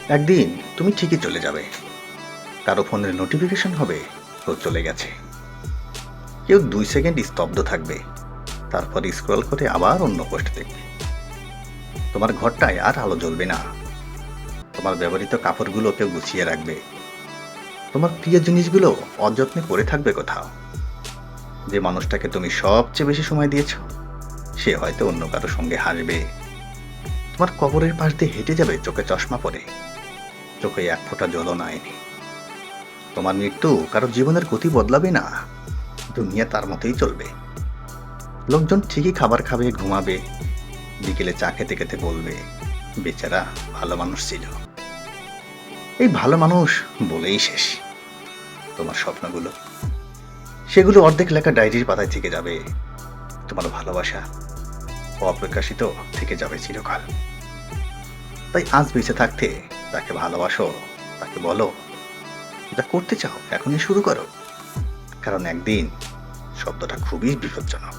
একদিন তুমি ঠিকই চলে যাবে, কারো ফোনের নোটিফিকেশন হবে ও চলে গেছে। কেউ 2 সেকেন্ড স্তব্ধ থাকবে, তারপর স্ক্রল করে আবার অন্য পোস্ট দেখবে। তোমার ঘরটায় আর আলো জ্বলবে না, তোমার ব্যবহৃত কাপড়গুলো কেউ গুছিয়ে রাখবে, তোমার প্রিয় জিনিসগুলো অযত্নে পড়ে থাকবে কোথাও। যে মানুষটাকে তুমি সবচেয়ে বেশি সময় দিয়েছ, সে হয়তো অন্য কারো সঙ্গে হাসবে। তোমার কবরের পাশ দিয়ে হেঁটে যাবে চোখে চশমা পরে, চোখে এক ফোঁটা জ্বলন আয়নি। তোমার মৃত্যু কারো জীবনের গতি বদলাবে না, দুনিয়া তার মতোই চলবে। লোকজন ঠিকই খাবার খাবে, ঘুমাবে, বিকেলে চা খেতে খেতে বলবে, বেচারা ভালো মানুষ ছিল। এই ভালো মানুষ বলেই শেষ। তোমার স্বপ্নগুলো, সেগুলো অর্ধেক লেখা ডায়েরির পাতায় থেকে যাবে। তোমার ভালোবাসা অপ্রকাশিত থেকে যাবে চিরকাল। তাই আজ বেঁচে থাকতে তাকে ভালোবাসো, তাকে বলো, যা করতে চাও এখনই শুরু করো, কারণ একদিন শব্দটা খুবই বিপজ্জনক।